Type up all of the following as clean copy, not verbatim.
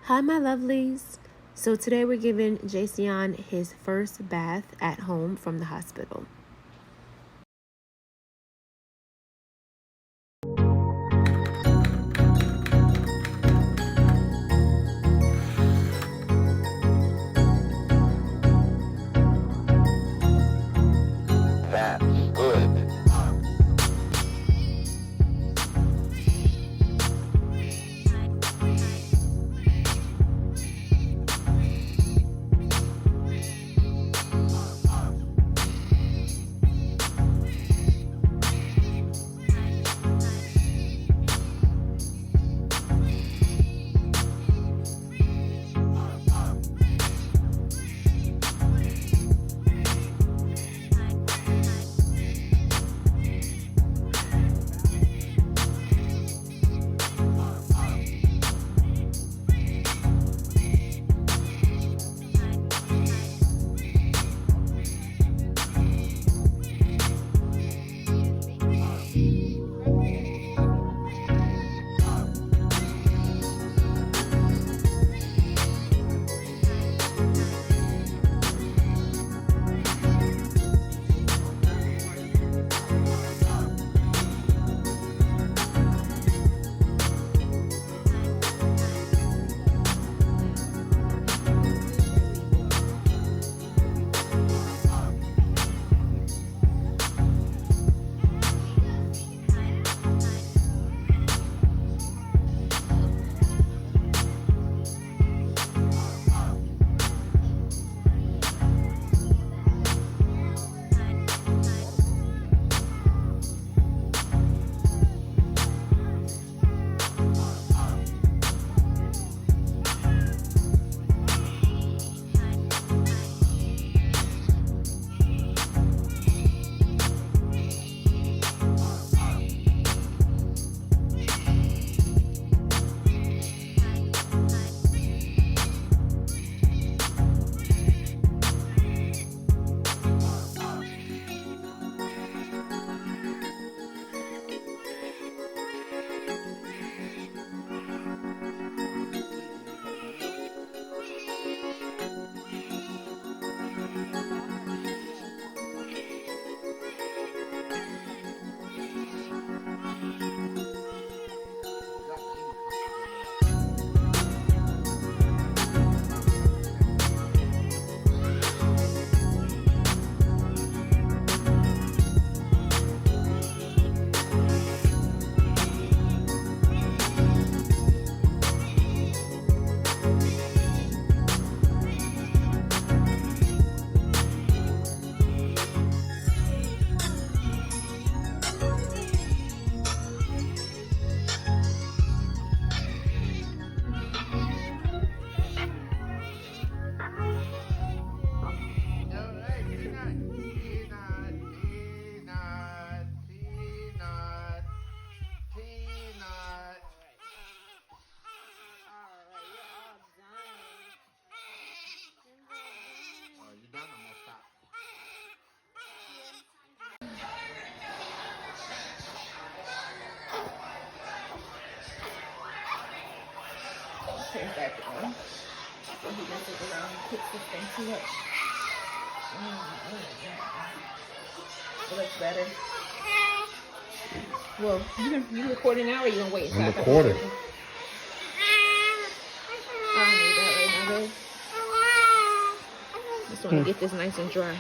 Hi, my lovelies. So today we're giving Jason his first bath at home from the hospital. That's good. Put it back on. So he doesn't sit around and kick this thing too much. It looks better. Well, you recording now or you gonna wait? I'm recording. I don't need that right now, babe. Just want to get this nice and dry.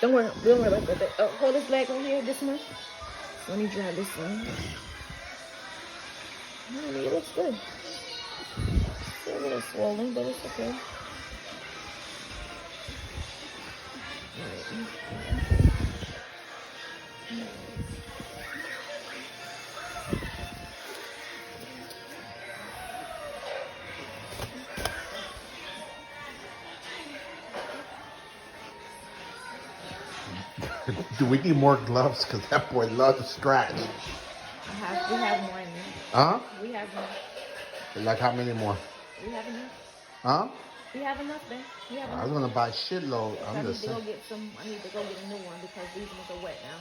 Don't worry about that. Oh, hold this leg on here, this one. Let me dry this one. It looks good. It's a little swollen, but it's okay. Do we need more gloves? Because that boy loves to scratch. We have more in there. Huh? We have more. Like how many more? We have enough. Huh? We have enough, Ben. We have I enough. was gonna buy shitload. I I'm need just to go saying. get some. I need to go get a new one because these ones are wet now.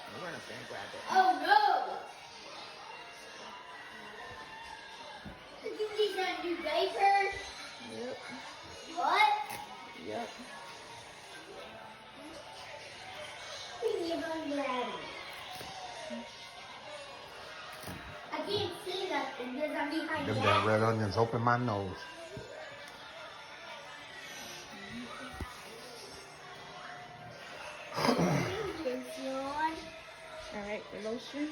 I'll run up there and grab it. Oh no! These are new diapers? Yep. What? Yep. I can't see nothing because I'm behind Them the damn red onions open my nose. All right, the lotion.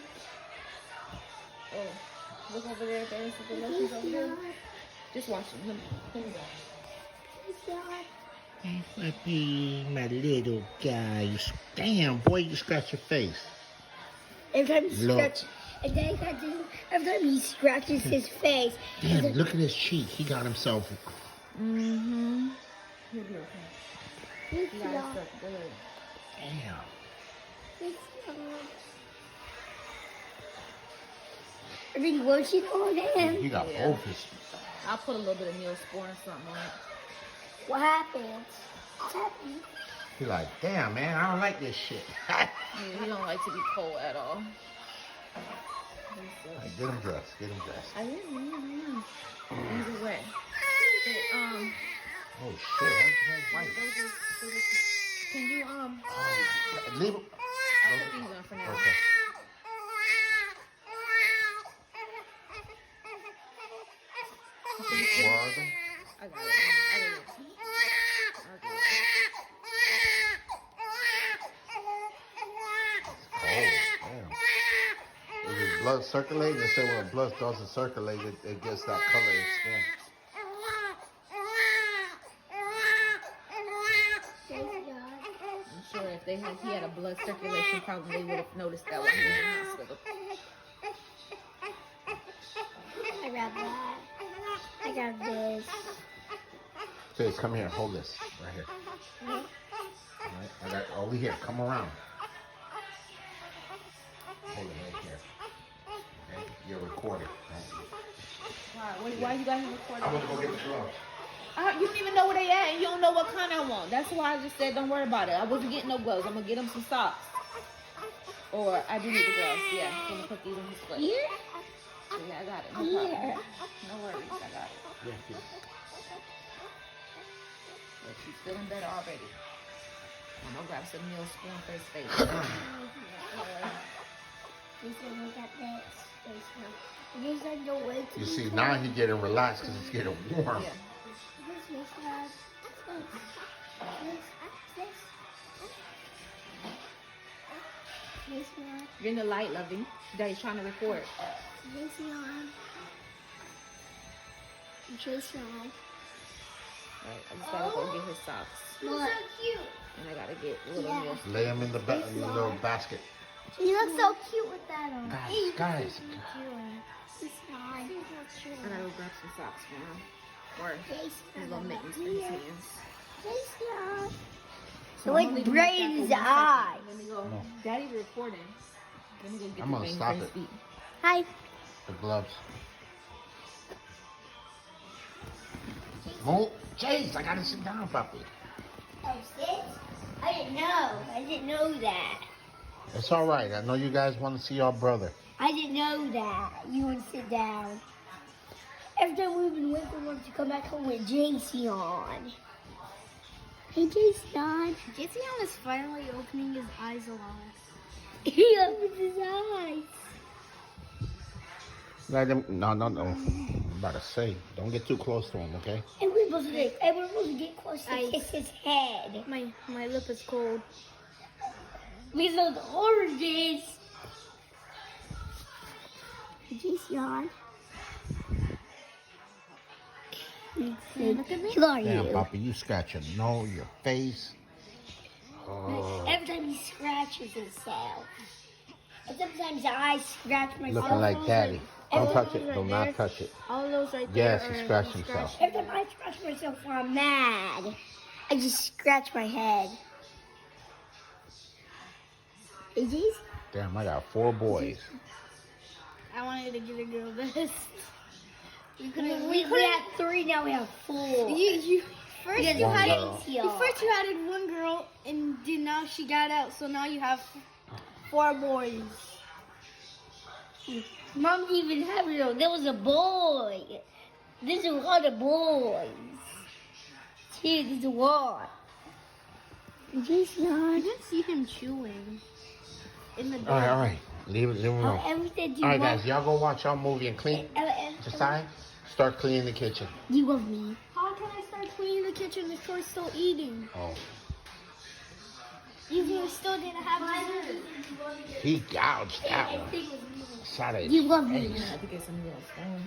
Oh, look over there, Ben. The lotion's over there. Just wash it. Let me go. Flippy, my little guy. Damn, boy, you scratch your face. Every time he Look. scratches, and then every time he scratches his face. Damn, look at his cheek. He got himself. Mm-hmm. He'll be okay. You got stuff good. Damn. Every lotion on him. He got Yeah. both his. I'll put a little bit of Neosporin or something on it. What happened? What's happening? He like, damn, man, I don't like this shit. Yeah, he don't like to be cold at all. Like, get him dressed. Get him dressed. I didn't. These are wet. They, Oh shit, why is he white? can you Leave him. I'll put these on for now. Okay. Where are they? I got it. Oh, damn. Is his blood circulating? They say when blood doesn't circulate, it gets that color in skin. I'm sure if he had a blood circulation problem, they would have noticed that while he was in the hospital. I got that. I got this. Say, come here, hold this right here. All right, I got over here. Come around. Hold it right here. Okay, you're recording. Why you got him recording? I'm gonna go get the gloves. You don't even know where they at, and you don't know what kind I want. That's why I just said don't worry about it. I wasn't getting no gloves. I'm gonna get him some socks. Or I do need the gloves. Yeah, I'm gonna put these on his foot. Here? So yeah, I got it. No Here. problem. No worries, I got it. Yeah, yeah. But she's feeling better already. I'm gonna grab some Neosporin for his face. You see, now he's getting relaxed because it's getting warm. Yeah. You're in the light, lovey. Daddy's trying to record. Alright, I just gotta go get his socks. He's so cute. And I gotta get little Yeah. Neosporin. Lay him in the little basket. He looks so cute with that on. Guys. He's fine. I gotta go grab some socks for him. Or his little mittens for his hands. So like bright in his eyes. Let me go. No. Daddy's recording. Let me go get I'm the gonna thing stop for his it. feet. Hi. The gloves. Move. Jeez, I gotta sit down properly. Oh, sit? I didn't know. I didn't know that. It's all right. I know you guys want to see our brother. I didn't know that. You would sit down. Every time we've been waiting for him to come back home with Jason. Hey, Jason. Jason is finally opening his eyes a lot. He opens his eyes. Let him. No. I'm about to say, don't get too close to him, okay? And we're supposed to get close to kiss his head. My lip is cold. These are the oranges. Jason. Look at me. Who are Damn, you? Papa, you scratch your nose, your face. Oh, Every time he scratches himself. And sometimes I scratch myself. looking like daddy. Don't Every touch time it. Do not touch it. All those right there. Yes, he scratched himself. Every time I scratch myself when I'm mad, I just scratch my head. Is these? Damn, I got 4 boys. I wanted to get a girl this. We had 3, now we have 4. First Yeah, you one had girl. first you had one girl, and then now she got out, so now you have 4 boys. Mom didn't even have it though. There was a boy. There's a lot of boys. See, there's a lot. Jason. You didn't see him chewing in the bed. All right. Leave it alone. Everything All right, guys, y'all go watch y'all movie and clean. Do Decide. Start cleaning the kitchen. you love me? How can I start cleaning the kitchen if Troy's still eating? Oh, You still didn't have dessert. he gouged that one. Shot it. You love me? I have to get some little stone.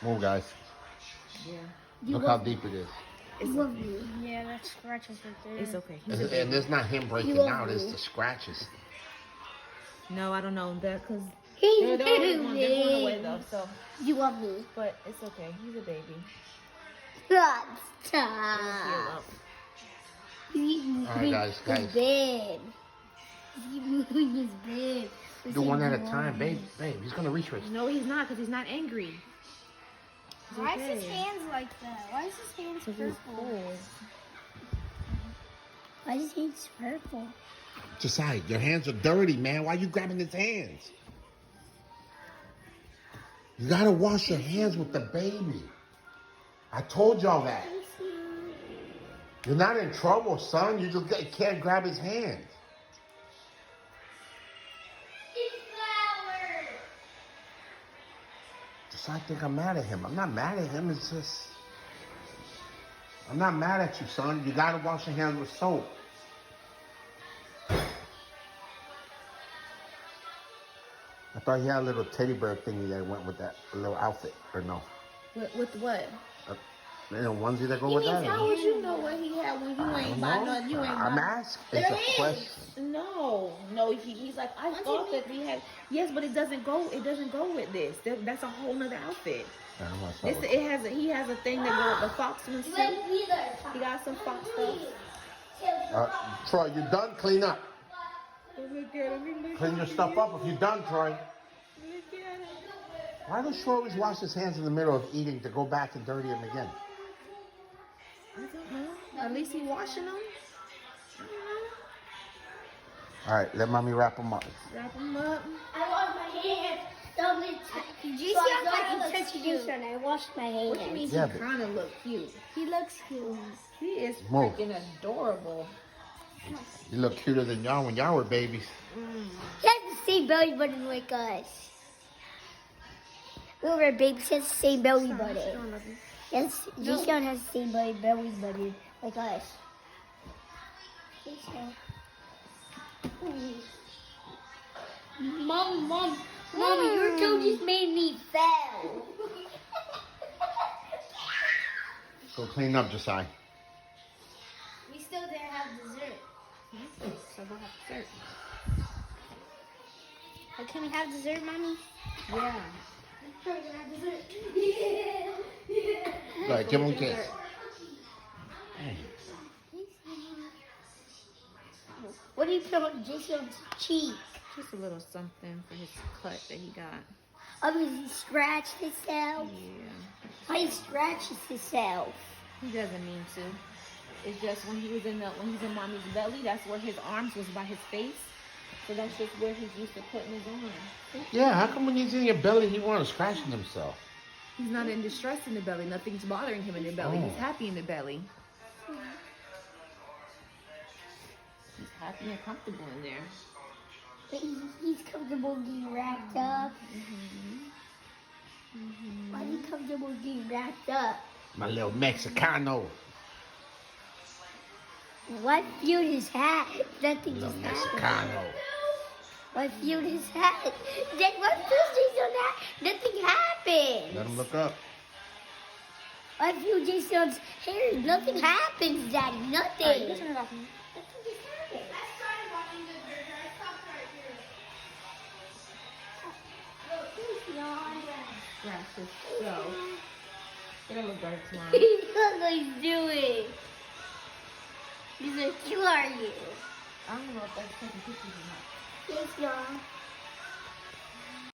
Move, guys. Yeah. You Look how love me? deep it is. You love me? Yeah, that scratches right there. It's okay. And it's not him breaking love out, it's me. the scratches. No, I don't know that because He they're going away me. though. So, You love me? but it's okay. He's a baby. Stop. He'll up. He's All right, guys. His bed. He's moving his bed. Do one at a time, babe. He's gonna reach for it. No, he's not because he's not angry. He's Why is his okay. hands like that? Why is his hands Because he's purple? cold. Why does he purple? Decide. Your hands are dirty, man. Why you grabbing his hands? You gotta wash your hands with the baby. I told y'all that. You're not in trouble, son. You just can't grab his hands. Decide think I'm mad at him. I'm not mad at him. It's just... I'm not mad at you, son. You gotta wash your hands with soap. I thought he had a little teddy bear thingy that went with that little outfit, or no? With what? You know, onesie that go with that? How would you know what he had when you ain't buy none? You ain't I'm buy. asking. There It's a is. question. No, he's like, I thought that we had. Yes, but it doesn't go. It doesn't go with this. That's a whole nother outfit. I don't want to talk It has. He has a thing that goes with the fox one too. He got some fox stuff. Troy, you done? Clean up. Look at him. Clean your stuff up if you're done, Troy. Look at him. Why does Troy always wash his hands in the middle of eating to go back and dirty them again? I don't know. At least he washing them. I don't know. All right, let mommy wrap them up. Wrap them up. I washed my hands. Did you see how I he looks cute? I washed my hands. What do you mean Yeah, he but- kind of look cute? He looks cute. He is Move. freaking adorable. You look cuter than y'all when y'all were babies. He has the same belly button like us. Remember, baby has the same belly button. Yes, Jason has the same belly button like us. Mommy, your toe just made me fell. Go clean up, Josiah. We still didn't have dessert. So we'll have dessert. But can we have dessert, Mommy? Yeah. Can we have dessert? All right, give him a kiss. What do you put on Jason's cheek? Just a little something for his cut that he got. He scratched himself. Yeah. Why he scratches himself? He doesn't mean to. It's just when he's in mommy's belly, that's where his arms was by his face. So that's just where he's used to putting his arms. Yeah, how come when he's in your belly, he wants to scratch himself? He's not in distress in the belly. Nothing's bothering him in the belly. He's Oh. happy in the belly. He's happy and comfortable in there. But he's comfortable getting wrapped up. Why is he comfortable getting wrapped up? My little Mexicano. What fueled his hat? Nothing Little just happened. Mexicano. What fueled his hat? Dad, what fueled Jason hat? Nothing happened. Let him look up. What fueled Jason's hair? Nothing happens, Daddy. Nothing. Turn it off. Scratches. So, it'll look better tomorrow. Look what he's doing. He's like, who are you? I don't know if that's taking pictures or not. Yes, y'all.